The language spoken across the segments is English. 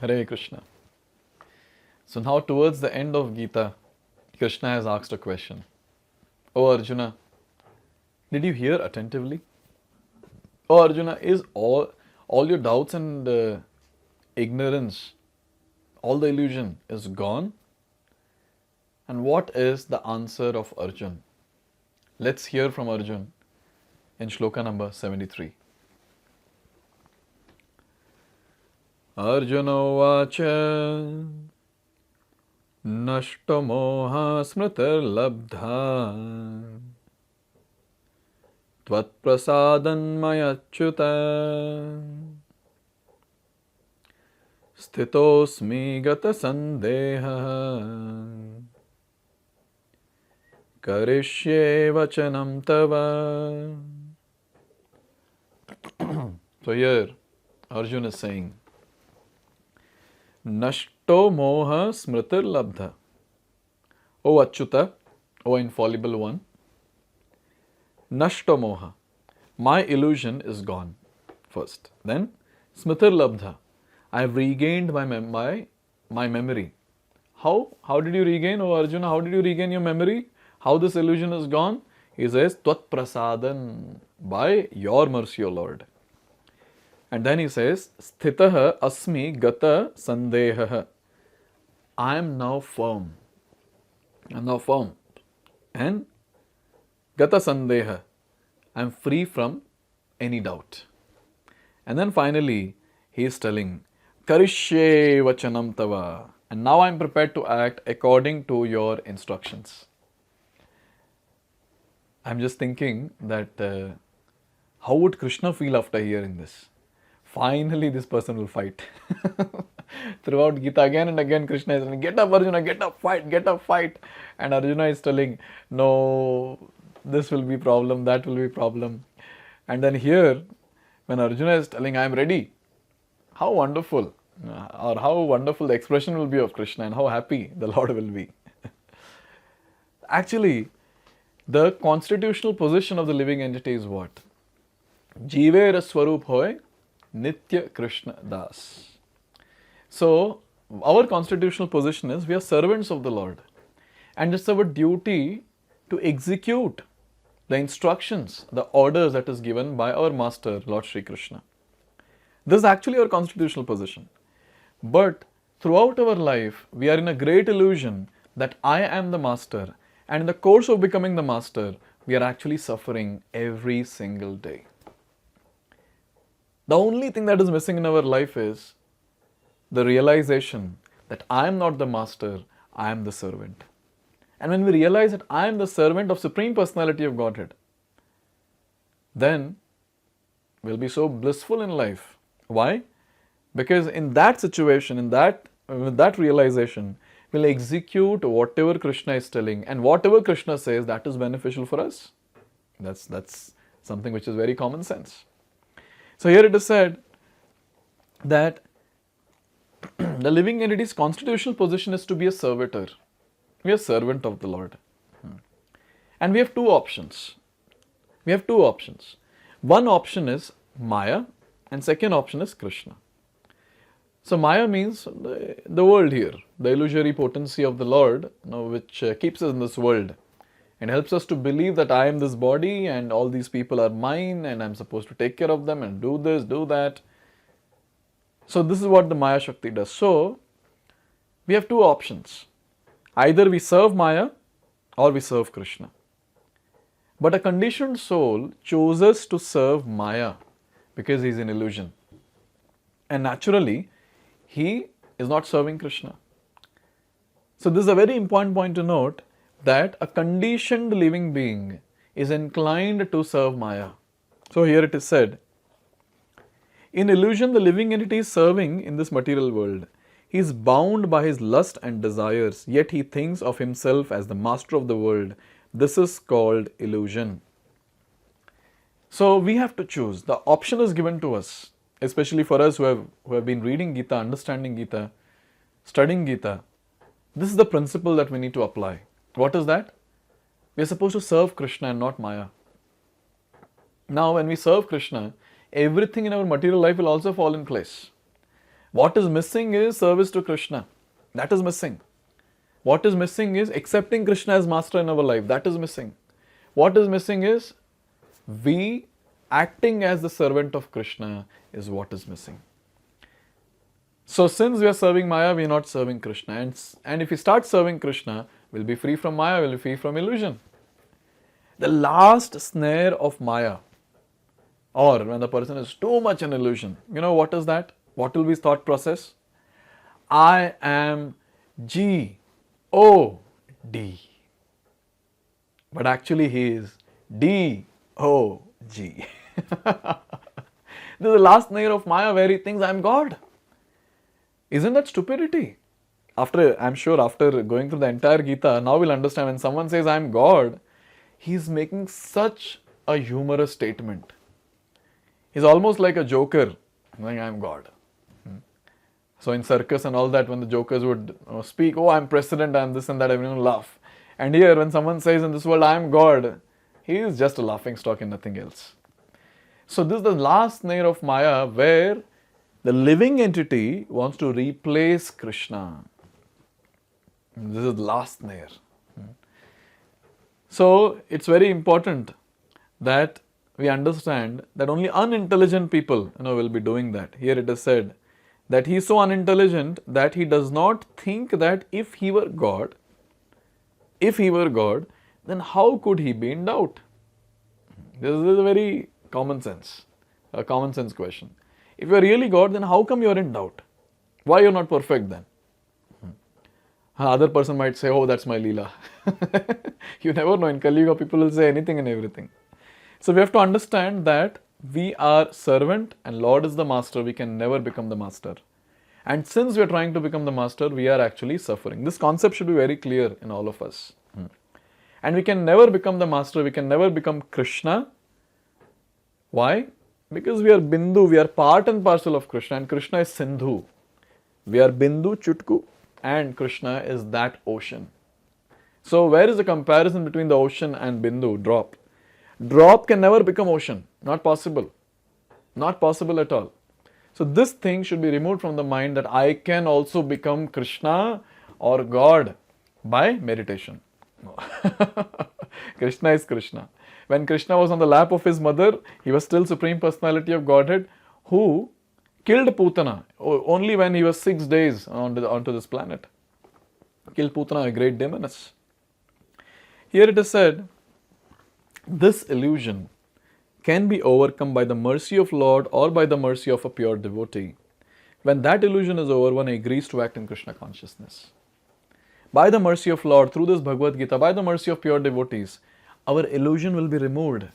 Hare Krishna. So now towards the end of Gita, Krishna has asked a question. Oh Arjuna, did you hear attentively? Oh Arjuna, is all your doubts and ignorance, all the illusion is gone? And what is the answer of Arjun? Let's hear from Arjun in shloka number 73. Arjuna vacha nashto moha smritir labdha tvat prasadan mayachyuta sthitosmi gata sandeha karishye vachanam tava. So here Arjuna is saying, Nashto moha smritir labdha. O Achyuta, O infallible one, Nashto moha. My illusion is gone first. Then smritir labdha. I have regained my memory. How did you regain, O Arjuna? How did you regain your memory? How this illusion is gone? He says, Tvat prasadan, by your mercy, O Lord. And then he says, Sthitaha asmi gata sandeha. I am now firm. And gata sandeha. I am free from any doubt. And then finally, he is telling, Karishye vachanam tava. And now I am prepared to act according to your instructions. I'm just thinking that how would Krishna feel after hearing this? Finally, this person will fight. Throughout Gita, again and again, Krishna is telling, get up Arjuna, get up, fight. And Arjuna is telling, no, this will be problem, that will be problem. And then here, when Arjuna is telling, I am ready, how wonderful, or how wonderful the expression will be of Krishna and how happy the Lord will be. Actually, the constitutional position of the living entity is what? Jive Swarup hoy Nitya Krishna Das. So, our constitutional position is we are servants of the Lord. And it's our duty to execute the instructions, the orders that is given by our Master, Lord Sri Krishna. This is actually our constitutional position. But throughout our life, we are in a great illusion that I am the Master. And in the course of becoming the Master, we are actually suffering every single day. The only thing that is missing in our life is the realization that I am not the Master, I am the servant. And when we realize that I am the servant of Supreme Personality of Godhead, then we'll be so blissful in life. Why? Because in that situation, with that realization, we'll execute whatever Krishna is telling, and whatever Krishna says, that is beneficial for us. That's something which is very common sense. So here it is said that the living entity's constitutional position is to be a servitor. We are servant of the Lord. And we have two options. One option is Maya and second option is Krishna. So Maya means the world here, the illusory potency of the Lord, which keeps us in this world and helps us to believe that I am this body and all these people are mine and I'm supposed to take care of them and do this, do that. So this is what the Maya Shakti does. So we have two options. Either we serve Maya or we serve Krishna. But a conditioned soul chooses to serve Maya because he is in illusion. And naturally, he is not serving Krishna. So this is a very important point to note, that a conditioned living being is inclined to serve Maya. So here it is said, in illusion the living entity is serving in this material world. He is bound by his lust and desires, yet he thinks of himself as the master of the world. This is called illusion. So we have to choose. The option is given to us, especially for us who have been reading Gita, understanding Gita, studying Gita. This is the principle that we need to apply. What is that? We are supposed to serve Krishna and not Maya. Now, when we serve Krishna, everything in our material life will also fall in place. What is missing is service to Krishna. That is missing. What is missing is accepting Krishna as master in our life. That is missing. What is missing is we acting as the servant of Krishna is what is missing. So since we are serving Maya, we are not serving Krishna. And if we start serving Krishna, we'll be free from Maya, we'll be free from illusion. The last snare of Maya, or when the person is too much in illusion, you know what is that? What will be his thought process? I am G-O-D. But actually he is D-O-G. This is the last snare of Maya where he thinks I am God. Isn't that stupidity? I'm sure after going through the entire Gita, now we'll understand when someone says I am God, he's making such a humorous statement. He's almost like a joker, saying I am God. So in circus and all that, when the jokers would speak, oh, I'm president, I'm this and that, everyone will laugh. And here, when someone says in this world, I am God, he is just a laughing stock and nothing else. So this is the last snare of Maya where the living entity wants to replace Krishna. This is the last snare. So it's very important that we understand that only unintelligent people will be doing that. Here it is said that he is so unintelligent that he does not think that if he were God, then how could he be in doubt? This is a very common sense question. If you are really God, then how come you are in doubt? Why you are not perfect then? Other person might say, oh, that's my Leela. You never know. In Kali Yuga, people will say anything and everything. So we have to understand that we are servant and Lord is the master. We can never become the master. And since we are trying to become the master, we are actually suffering. This concept should be very clear in all of us. And we can never become the master. We can never become Krishna. Why? Because we are Bindu. We are part and parcel of Krishna. And Krishna is Sindhu. We are Bindu, Chutku. And Krishna is that ocean. So where is the comparison between the ocean and Bindu? Drop. Drop can never become ocean. Not possible. Not possible at all. So this thing should be removed from the mind that I can also become Krishna or God by meditation. No. Krishna is Krishna. When Krishna was on the lap of his mother, he was still Supreme Personality of Godhead who killed Putana only when he was 6 days onto this planet. Killed Putana, a great demoness. Here it is said, this illusion can be overcome by the mercy of Lord or by the mercy of a pure devotee. When that illusion is over, one agrees to act in Krishna consciousness. By the mercy of Lord, through this Bhagavad Gita, by the mercy of pure devotees, our illusion will be removed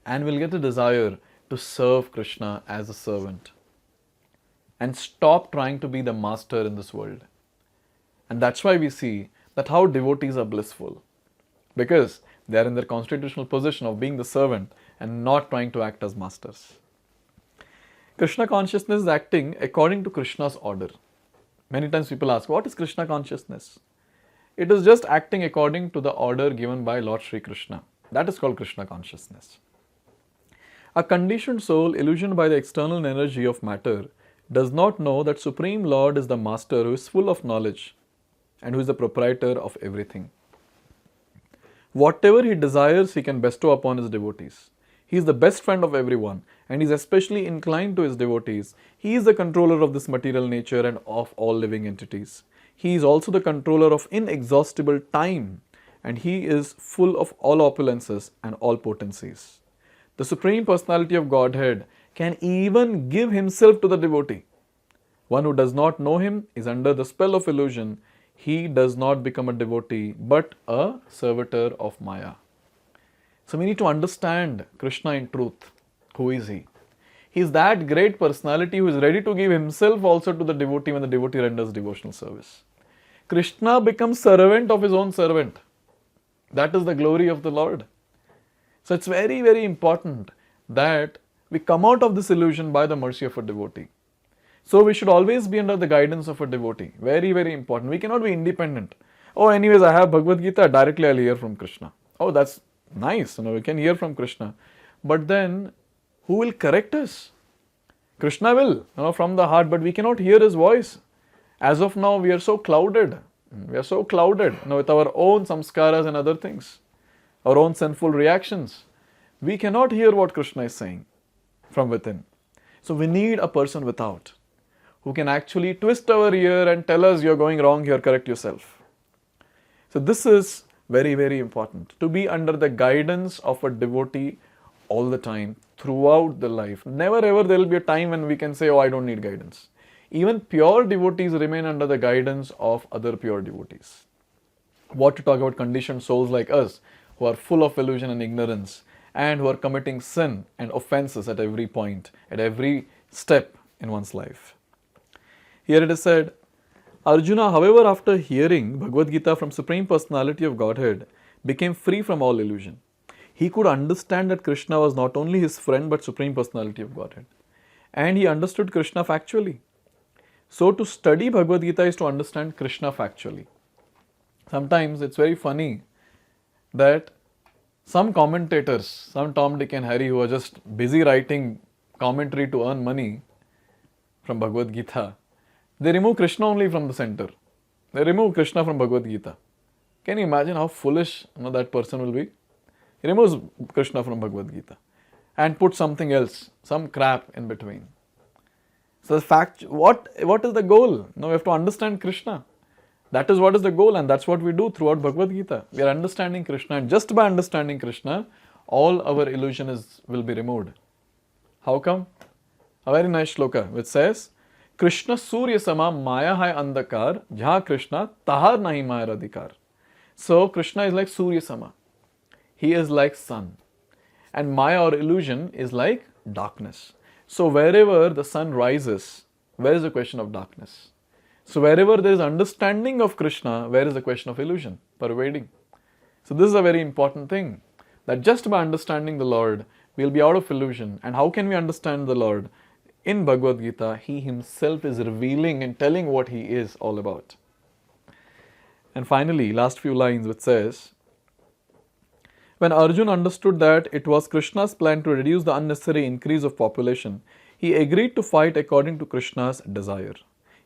and we'll get the desire to serve Krishna as a servant and stop trying to be the master in this world. And that's why we see that how devotees are blissful, because they are in their constitutional position of being the servant and not trying to act as masters. Krishna consciousness is acting according to Krishna's order. Many times people ask, what is Krishna consciousness? It is just acting according to the order given by Lord Sri Krishna. That is called Krishna consciousness. A conditioned soul, illusioned by the external energy of matter, does not know that Supreme Lord is the Master who is full of knowledge and who is the proprietor of everything. Whatever he desires, he can bestow upon his devotees. He is the best friend of everyone and he is especially inclined to his devotees. He is the controller of this material nature and of all living entities. He is also the controller of inexhaustible time and he is full of all opulences and all potencies. The Supreme Personality of Godhead can even give himself to the devotee. One who does not know him is under the spell of illusion. He does not become a devotee but a servitor of Maya. So we need to understand Krishna in truth. Who is he? He is that great personality who is ready to give himself also to the devotee when the devotee renders devotional service. Krishna becomes servant of his own servant. That is the glory of the Lord. So it's very, very important that we come out of this illusion by the mercy of a devotee. So we should always be under the guidance of a devotee. Very, very important. We cannot be independent. Oh, anyways, I have Bhagavad Gita, directly I'll hear from Krishna. Oh, that's nice. We can hear from Krishna. But then, who will correct us? Krishna will, from the heart, but we cannot hear his voice. As of now, we are so clouded. We are so clouded with our own samskaras and other things, our own sinful reactions. We cannot hear what Krishna is saying from within. So we need a person without who can actually twist our ear and tell us, you're going wrong here, correct yourself. So this is very, very important, to be under the guidance of a devotee all the time, throughout the life. Never ever there will be a time when we can say, oh, I don't need guidance. Even pure devotees remain under the guidance of other pure devotees. What to talk about conditioned souls like us, who are full of illusion and ignorance, and who are committing sin and offenses at every point, at every step in one's life. Here it is said, Arjuna, however, after hearing Bhagavad Gita from Supreme Personality of Godhead, became free from all illusion. He could understand that Krishna was not only his friend but Supreme Personality of Godhead. And he understood Krishna factually. So to study Bhagavad Gita is to understand Krishna factually. Sometimes it's very funny that some commentators, some Tom, Dick and Harry who are just busy writing commentary to earn money from Bhagavad Gita, they remove Krishna only from the center. They remove Krishna from Bhagavad Gita. Can you imagine how foolish that person will be? He removes Krishna from Bhagavad Gita and puts something else, some crap in between. So the fact, what is the goal? Now we have to understand Krishna. That is what is the goal, and that's what we do throughout Bhagavad Gita. We are understanding Krishna, and just by understanding Krishna, all our illusion will be removed. How come? A very nice shloka which says, Krishna Surya Sama Maya Hai Andakar, Jaha Krishna Tahar Nahi Maya Radhikar. So Krishna is like Surya Sama. He is like sun. And Maya or illusion is like darkness. So wherever the sun rises, where is the question of darkness? So wherever there is understanding of Krishna, where is the question of illusion pervading? So this is a very important thing, that just by understanding the Lord, we will be out of illusion. And how can we understand the Lord? In Bhagavad Gita, He Himself is revealing and telling what He is all about. And finally, last few lines which says, when Arjuna understood that it was Krishna's plan to reduce the unnecessary increase of population, he agreed to fight according to Krishna's desire.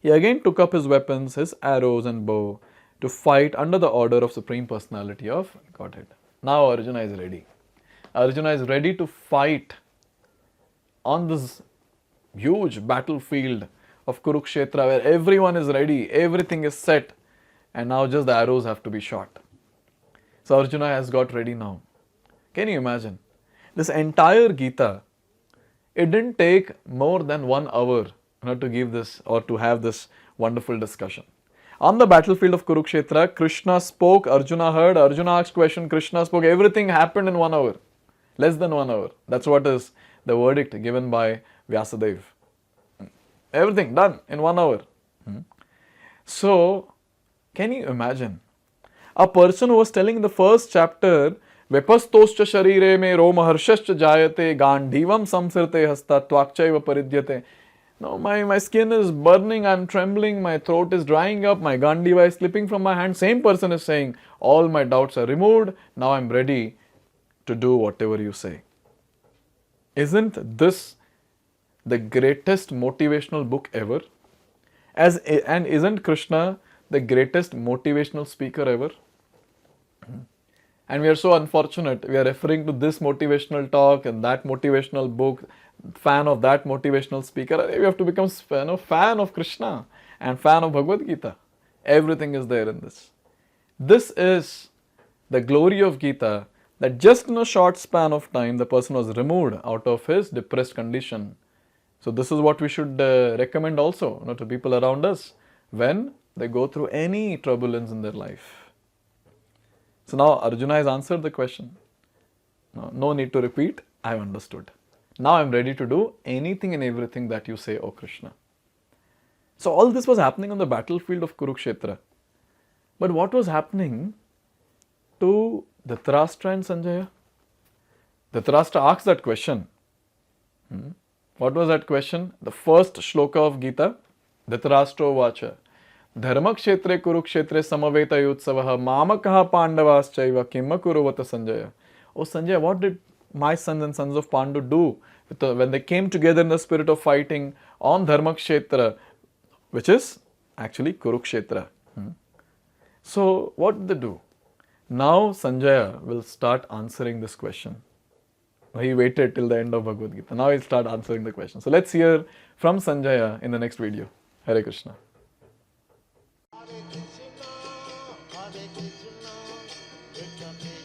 He again took up his weapons, his arrows and bow, to fight under the order of Supreme Personality of Godhead. Now Arjuna is ready. Arjuna is ready to fight on this huge battlefield of Kurukshetra, where everyone is ready, everything is set, and now just the arrows have to be shot. So Arjuna has got ready now. Can you imagine? This entire Gita, it didn't take more than 1 hour to give this or to have this wonderful discussion. On the battlefield of Kurukshetra, Krishna spoke, Arjuna heard, Arjuna asked question, Krishna spoke, everything happened in 1 hour. Less than 1 hour. That's what is the verdict given by Vyasadeva. Everything done in 1 hour. So, can you imagine? A person who was telling in the first chapter, Vepastoscha sharire me roma harshascha jayate gandhivam samsirte hasta tvakchaiva paridyate. Now my skin is burning, I'm trembling, my throat is drying up, my gandiva is slipping from my hand. Same person is saying, all my doubts are removed, now I'm ready to do whatever you say. Isn't this the greatest motivational book ever? And isn't Krishna the greatest motivational speaker ever? And we are so unfortunate, we are referring to this motivational talk and that motivational book, fan of that motivational speaker. We have to become fan of Krishna and fan of Bhagavad Gita. Everything is there in this. This is the glory of Gita, that just in a short span of time, the person was removed out of his depressed condition. So this is what we should recommend also to people around us when they go through any turbulence in their life. So now Arjuna has answered the question. No need to repeat, I have understood. Now I am ready to do anything and everything that you say, O Krishna. So all this was happening on the battlefield of Kurukshetra. But what was happening to Dhritarashtra and Sanjaya? Dhritarashtra asked that question. What was that question? The first shloka of Gita, Dhritarashtra vacha. Dharmakshetre Kurukshetre samaveta yutsavaha mamakaha pandavaschaiva kimma kuruvata Sanjaya. Oh Sanjaya, what did my sons and sons of Pandu do when they came together in the spirit of fighting on Dharmakshetra, which is actually Kurukshetra. So what did they do? Now Sanjaya will start answering this question. He waited till the end of Bhagavad Gita. Now he'll start answering the question. So let's hear from Sanjaya in the next video. Hare Krishna. Hare Krishna, Krishna